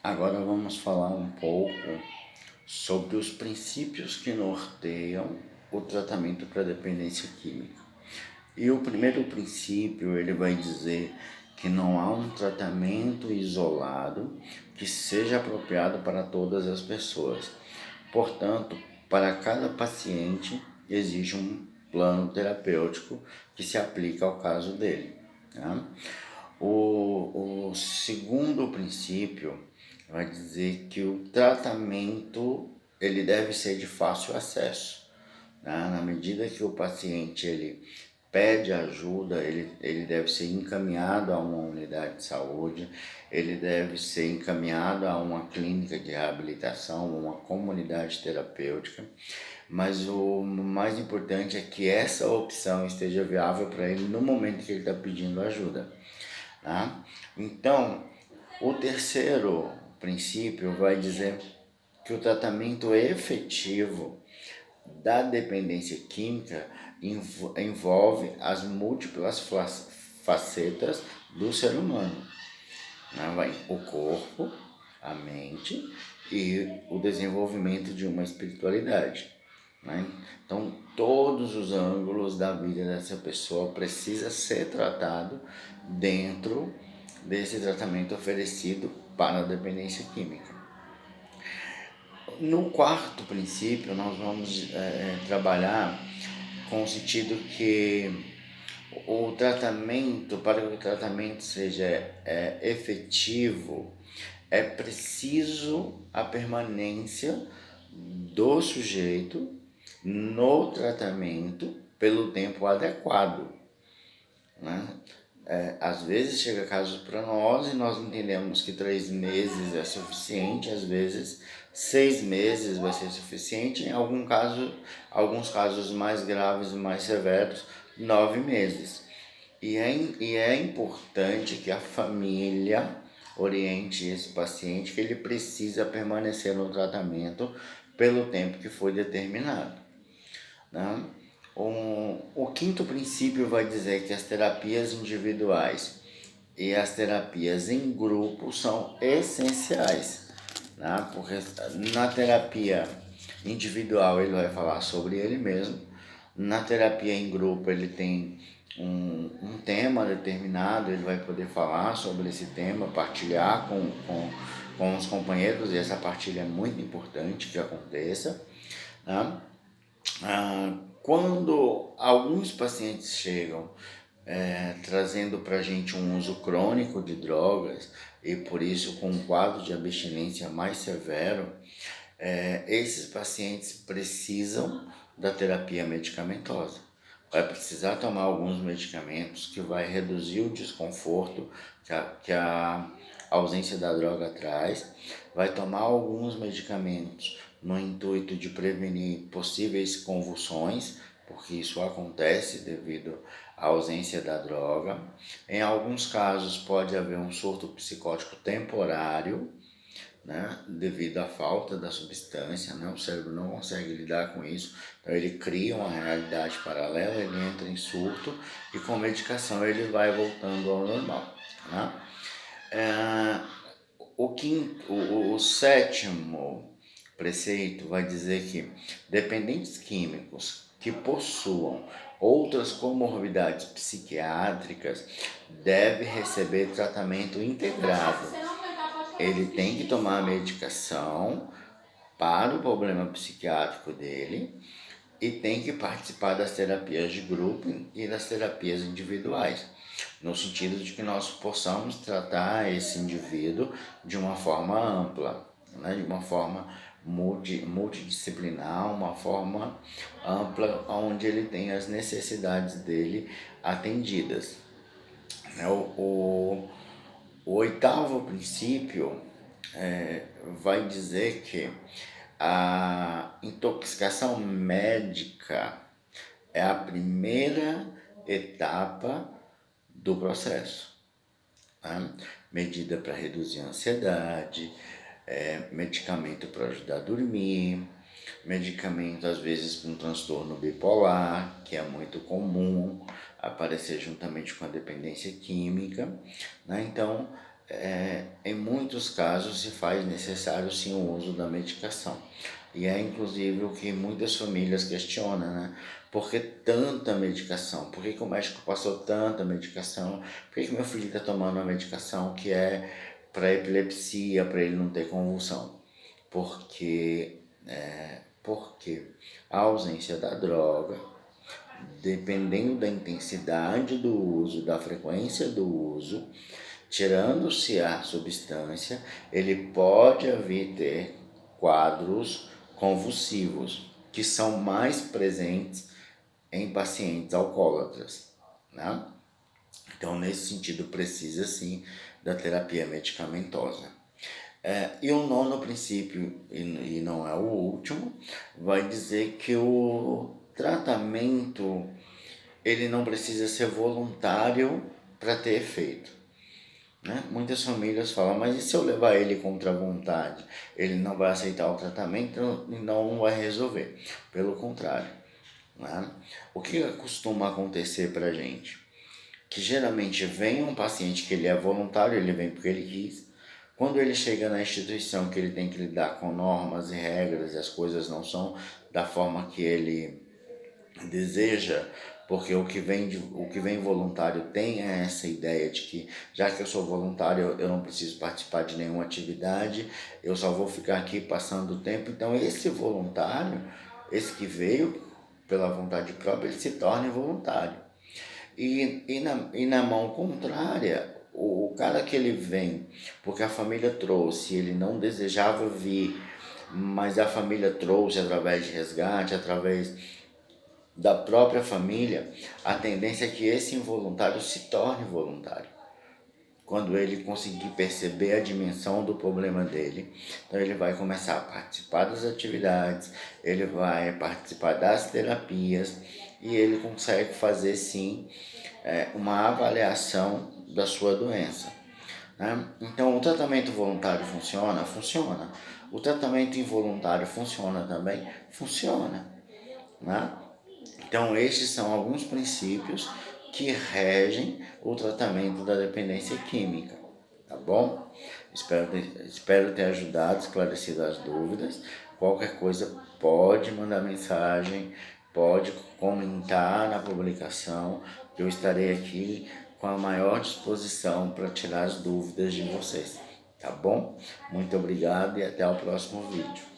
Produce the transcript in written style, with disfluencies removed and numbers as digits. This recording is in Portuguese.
Agora vamos falar um pouco sobre os princípios que norteiam o tratamento para dependência química. E o primeiro princípio, ele vai dizer que não há um tratamento isolado que seja apropriado para todas as pessoas. Portanto, para cada paciente existe um plano terapêutico que se aplica ao caso dele. Tá? O segundo princípio vai dizer que o tratamento ele deve ser de fácil acesso. Tá? Na medida que o paciente ele pede ajuda, ele deve ser encaminhado a uma unidade de saúde, ele deve ser encaminhado a uma clínica de reabilitação, uma comunidade terapêutica, mas o mais importante é que essa opção esteja viável para ele no momento que ele está pedindo ajuda. Tá? Então, o terceiro princípio vai dizer que o tratamento efetivo da dependência química envolve as múltiplas facetas do ser humano, né? Vai o corpo, a mente e o desenvolvimento de uma espiritualidade, né? Então, todos os ângulos da vida dessa pessoa precisa ser tratado dentro desse tratamento oferecido para a dependência química. No quarto princípio, nós vamos trabalhar com o sentido que o tratamento, para que o tratamento seja efetivo, é preciso a permanência do sujeito no tratamento pelo tempo adequado, né? Às vezes chega casos para nós e nós entendemos que 3 meses é suficiente, às vezes 6 meses vai ser suficiente, em alguns casos mais graves e mais severos, 9 meses. E é importante que a família oriente esse paciente que ele precisa permanecer no tratamento pelo tempo que foi determinado, né? O quinto princípio vai dizer que as terapias individuais e as terapias em grupo são essenciais, né? Porque na terapia individual ele vai falar sobre ele mesmo, na terapia em grupo ele tem um tema determinado, ele vai poder falar sobre esse tema, partilhar com os companheiros, e essa partilha é muito importante que aconteça, né? Quando alguns pacientes chegam trazendo para a gente um uso crônico de drogas e por isso com um quadro de abstinência mais severo, esses pacientes precisam da terapia medicamentosa. Vai precisar tomar alguns medicamentos que vai reduzir o desconforto que a ausência da droga traz, vai tomar alguns medicamentos no intuito de prevenir possíveis convulsões, porque isso acontece devido à ausência da droga. Em alguns casos pode haver um surto psicótico temporário, né, devido à falta da substância, né, o cérebro não consegue lidar com isso, então ele cria uma realidade paralela, ele entra em surto e com medicação ele vai voltando ao normal, né? O sétimo preceito vai dizer que dependentes químicos que possuam outras comorbidades psiquiátricas devem receber tratamento integrado. Ele tem que tomar a medicação para o problema psiquiátrico dele e tem que participar das terapias de grupo e das terapias individuais, no sentido de que nós possamos tratar esse indivíduo de uma forma ampla, né? De uma forma multidisciplinar, uma forma ampla onde ele tem as necessidades dele atendidas. O oitavo princípio vai dizer que a intoxicação médica é a primeira etapa do processo, né? Medida para reduzir a ansiedade, medicamento para ajudar a dormir, medicamento às vezes com transtorno bipolar, que é muito comum aparecer juntamente com a dependência química, né? Então, em muitos casos se faz necessário sim o uso da medicação. E é inclusive o que muitas famílias questionam, né? Por que tanta medicação? Por que o médico passou tanta medicação? Por que meu filho está tomando uma medicação que é para epilepsia, para ele não ter convulsão? Porque a ausência da droga, dependendo da intensidade do uso, da frequência do uso, tirando-se a substância, ele pode vir ter quadros convulsivos, que são mais presentes em pacientes alcoólatras, né? Então, nesse sentido, precisa sim da terapia medicamentosa. E o nono princípio, e não é o último, vai dizer que o tratamento ele não precisa ser voluntário para ter efeito. Né? Muitas famílias falam, mas e se eu levar ele contra a vontade? Ele não vai aceitar o tratamento e não vai resolver. Pelo contrário. Né? O que costuma acontecer para a gente? Que geralmente vem um paciente que ele é voluntário, ele vem porque ele quis. Quando ele chega na instituição que ele tem que lidar com normas e regras e as coisas não são da forma que ele deseja, porque o que vem voluntário tem essa ideia de que já que eu sou voluntário eu não preciso participar de nenhuma atividade, eu só vou ficar aqui passando o tempo. Então esse voluntário, esse que veio pela vontade própria, ele se torna involuntário. E na mão contrária, o cara que ele vem porque a família trouxe, ele não desejava vir, mas a família trouxe através de resgate, através da própria família, a tendência é que esse involuntário se torne voluntário. Quando ele conseguir perceber a dimensão do problema dele, então ele vai começar a participar das atividades, ele vai participar das terapias e ele consegue fazer sim uma avaliação da sua doença. Né? Então o tratamento voluntário funciona? Funciona. O tratamento involuntário funciona também? Funciona. Né? Então, estes são alguns princípios que regem o tratamento da dependência química, tá bom? Espero ter ajudado, esclarecido as dúvidas. Qualquer coisa pode mandar mensagem, pode comentar na publicação, que eu estarei aqui com a maior disposição para tirar as dúvidas de vocês, tá bom? Muito obrigado e até o próximo vídeo.